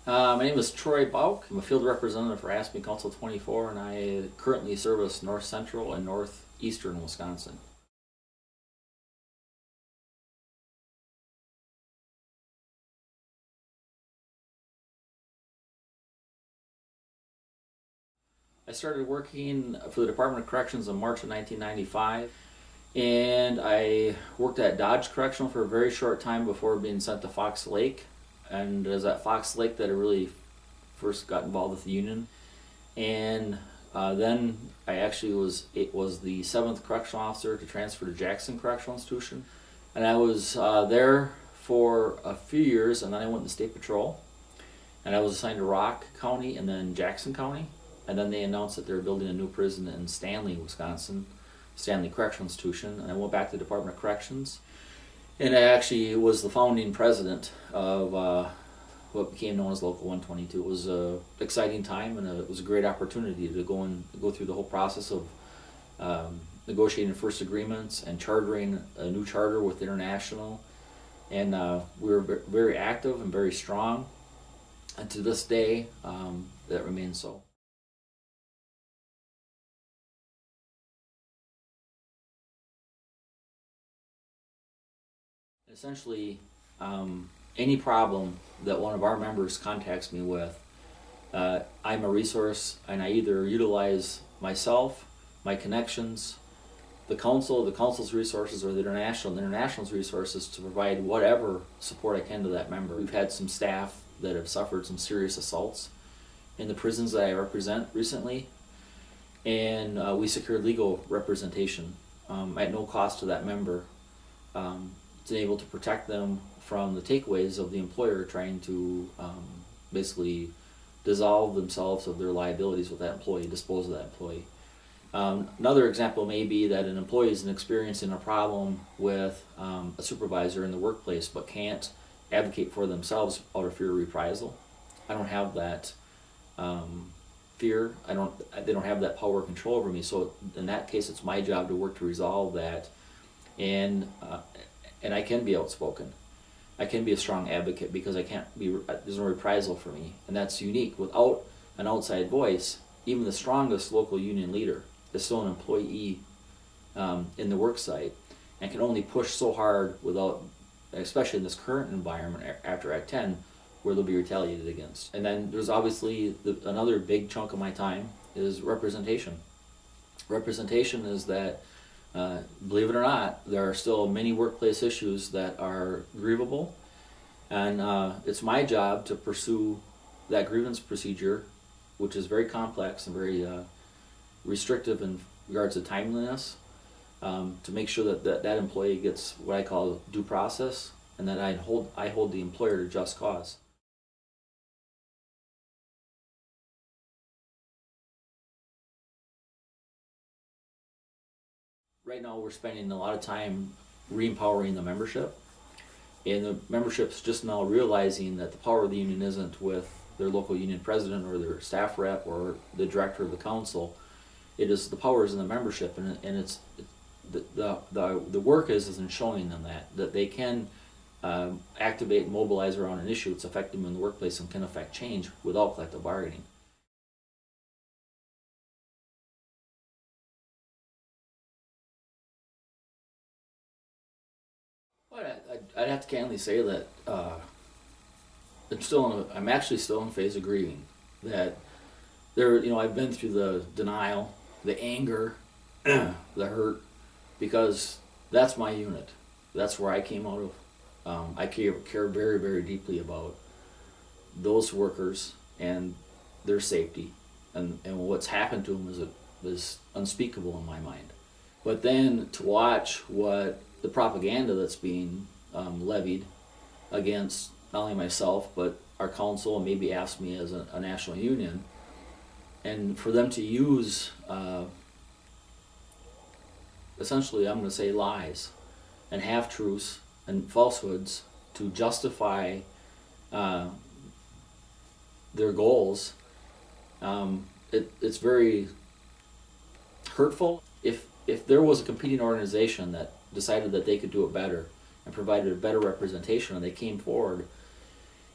My name is Troy Bauch. I'm a field representative for AFSCME Council 24, and I currently service north central and northeastern Wisconsin. I started working for the Department of Corrections in March of 1995, and I worked at Dodge Correctional for a very short time before being sent to Fox Lake. And it was at Fox Lake that I really first got involved with the union. And then I actually was the 7th correctional officer to transfer to Jackson Correctional Institution. And I was there for a few years, and then I went to State Patrol. And I was assigned to Rock County and then Jackson County. And then they announced that they were building a new prison in Stanley, Wisconsin, Stanley Correctional Institution. And I went back to the Department of Corrections. And I actually was the founding president of what became known as Local 122. It was an exciting time, and it was a great opportunity to go through the whole process of negotiating first agreements and chartering a new charter with International. And we were very active and very strong, and to this day, that remains so. Essentially, any problem that one of our members contacts me with, I'm a resource, and I either utilize myself, my connections, the council's resources, or the international's resources to provide whatever support I can to that member. We've had some staff that have suffered some serious assaults in the prisons that I represent recently, and we secured legal representation at no cost to that member. To able to protect them from the takeaways of the employer trying to basically dissolve themselves of their liabilities with that employee, dispose of that employee. Another example may be that an employee is experiencing a problem with a supervisor in the workplace but can't advocate for themselves out of fear of reprisal. I don't have that fear. They don't have that power or control over me. So in that case, it's my job to work to resolve that, and I can be outspoken. I can be a strong advocate because there's no reprisal for me. And that's unique. Without an outside voice, even the strongest local union leader is still an employee in the work site and can only push so hard without, especially in this current environment after Act 10, where they'll be retaliated against. And then there's obviously another big chunk of my time is representation. Representation is that believe it or not, there are still many workplace issues that are grievable, and it's my job to pursue that grievance procedure, which is very complex and very restrictive in regards to timeliness, to make sure that employee gets what I call due process, and that I hold the employer to just cause. Right now we're spending a lot of time re-empowering the membership, and the membership's just now realizing that the power of the union isn't with their local union president or their staff rep or the director of the council. It is the power is in the membership, and it's the work is in showing them that they can activate and mobilize around an issue that's affecting them in the workplace and can affect change without collective bargaining. I'd have to candidly say that I'm actually still in a phase of grieving. That I've been through the denial, the anger, the hurt, because that's my unit. That's where I came out of. I care very, very deeply about those workers and their safety, and what's happened to them is unspeakable in my mind. But then to watch what the propaganda that's being levied against not only myself but our council and maybe AFSCME as a national union, and for them to use essentially, I'm going to say, lies and half-truths and falsehoods to justify their goals, it's very hurtful. If there was a competing organization that decided that they could do it better and provided a better representation and they came forward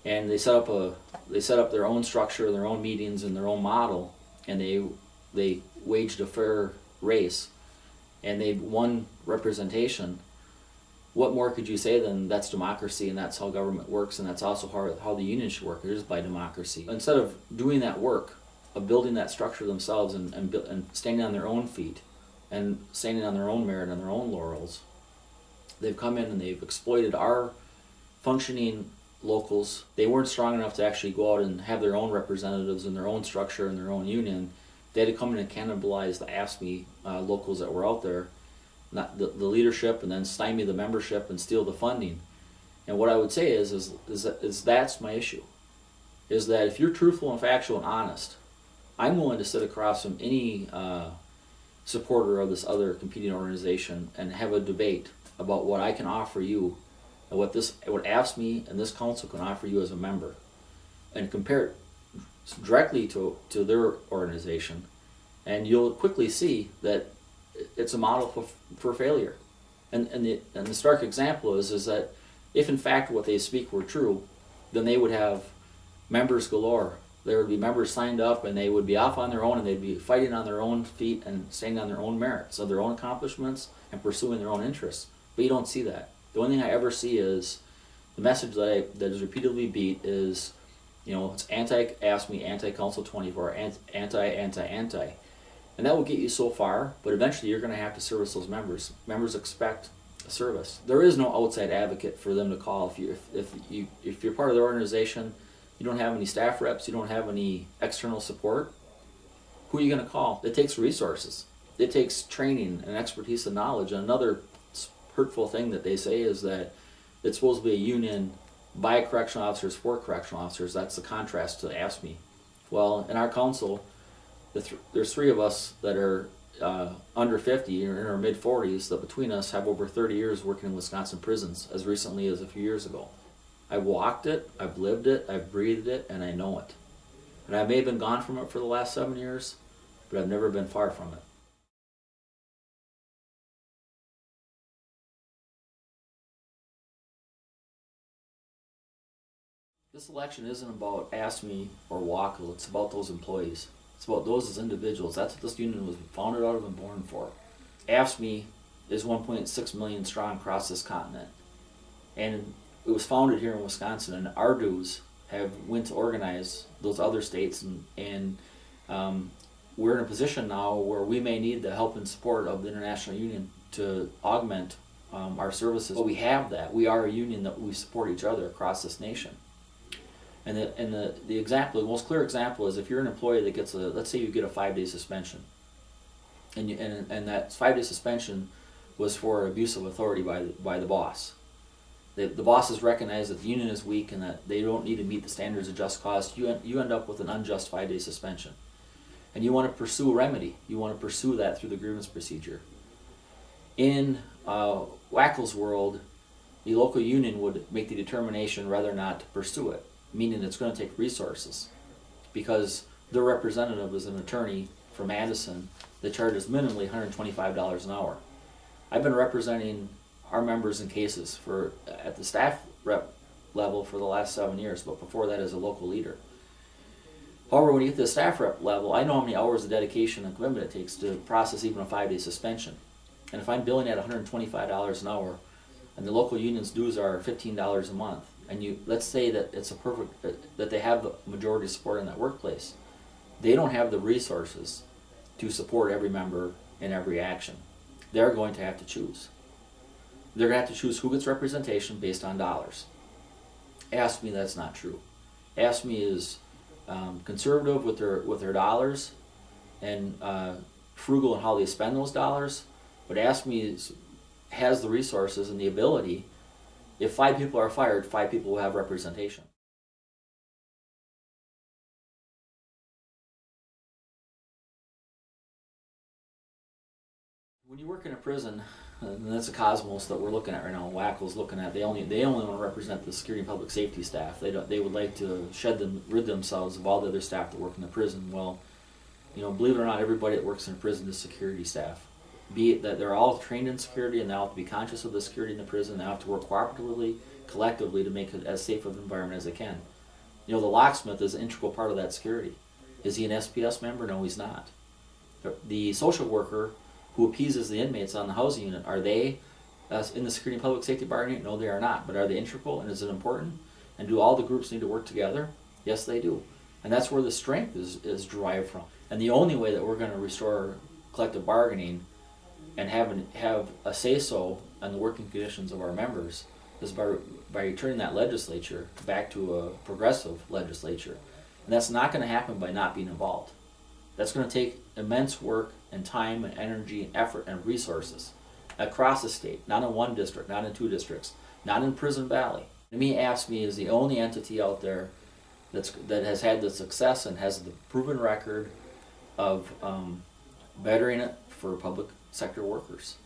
and they set up their own structure, their own meetings, and their own model, and they waged a fair race, and they won representation. What more could you say than that's democracy, and that's how government works, and that's also how the union should work? It is by democracy. Instead of doing that work, of building that structure themselves and standing on their own feet, and standing on their own merit and their own laurels, they've come in and they've exploited our functioning locals. They weren't strong enough to actually go out and have their own representatives in their own structure and their own union. They had to come in and cannibalize the AFSCME locals that were out there, not the leadership, and then stymie the membership and steal the funding. And what I would say is that's my issue, is that if you're truthful and factual and honest, I'm willing to sit across from any supporter of this other competing organization and have a debate about what I can offer you and what AFSCME and this council can offer you as a member, and compare it directly to their organization, and you'll quickly see that it's a model for failure. And the stark example is that if in fact what they speak were true, then they would have members galore. There would be members signed up, and they would be off on their own, and they'd be fighting on their own feet and standing on their own merits of their own accomplishments and pursuing their own interests. But you don't see that. The only thing I ever see is the message that is repeatedly beat is, it's anti-AFSCME, anti-Council 24, anti. And that will get you so far, but eventually you're going to have to service those members. Members expect a service. There is no outside advocate for them to call. If you're part of their organization, you don't have any staff reps, you don't have any external support, who are you going to call? It takes resources. It takes training and expertise and knowledge. And another hurtful thing that they say is that it's supposed to be a union by correctional officers for correctional officers. That's the contrast to AFSCME. Well, in our council, there's three of us that are under 50 or in our mid-40s that between us have over 30 years working in Wisconsin prisons, as recently as a few years ago. I've walked it, I've lived it, I've breathed it, and I know it. And I may have been gone from it for the last 7 years, but I've never been far from it. This election isn't about AFSCME or WACL, it's about those employees. It's about those as individuals. That's what this union was founded out of and born for. AFSCME is 1.6 million strong across this continent. And it was founded here in Wisconsin, and our dues went to organize those other states, and we're in a position now where we may need the help and support of the International Union to augment our services. But we have that. We are a union that we support each other across this nation. And the most clear example is if you're an employee that gets let's say you get a 5-day suspension, and that 5-day suspension was for abuse of authority by the boss. The bosses recognize that the union is weak and that they don't need to meet the standards of just cause. You end up with an unjust 5-day suspension. And you want to pursue a remedy. You want to pursue that through the grievance procedure. In WACL's world, the local union would make the determination whether or not to pursue it, meaning it's going to take resources, because their representative is an attorney from Madison that charges minimally $125 an hour. I've been representing our members in cases at the staff rep level for the last 7 years, but before that as a local leader. However, when you get to the staff rep level, I know how many hours of dedication and commitment it takes to process even a 5-day suspension. And if I'm billing at $125 an hour, and the local union's dues are $15 a month, and let's say that that they have the majority support in that workplace, they don't have the resources to support every member in every action. They're going to have to choose. They're going to have to choose who gets representation based on dollars. AFSCME, that's not true. AFSCME is conservative with their dollars and frugal in how they spend those dollars, but AFSCME has the resources and the ability. If 5 people are fired, 5 people will have representation. When you work in a prison, and that's a cosmos that we're looking at right now, WACL's looking at, they only want to represent the security and public safety staff. They would like to rid themselves of all the other staff that work in the prison. Well, believe it or not, everybody that works in a prison is security staff. Be it that they're all trained in security and they have to be conscious of the security in the prison, they have to work cooperatively, collectively to make it as safe of an environment as they can. You know, the locksmith is an integral part of that security. Is he an SPS member? No, he's not. The social worker who appeases the inmates on the housing unit, are they in the security and public safety bargaining? No, they are not. But are they integral, and is it important? And do all the groups need to work together? Yes, they do. And that's where the strength is derived from. And the only way that we're going to restore collective bargaining and have a say-so on the working conditions of our members is by returning that legislature back to a progressive legislature. And that's not going to happen by not being involved. That's going to take immense work and time and energy and effort and resources across the state, not in one district, not in two districts, not in Prison Valley. To me, AFSCME is the only entity out there that has had the success and has the proven record of bettering it for public sector workers.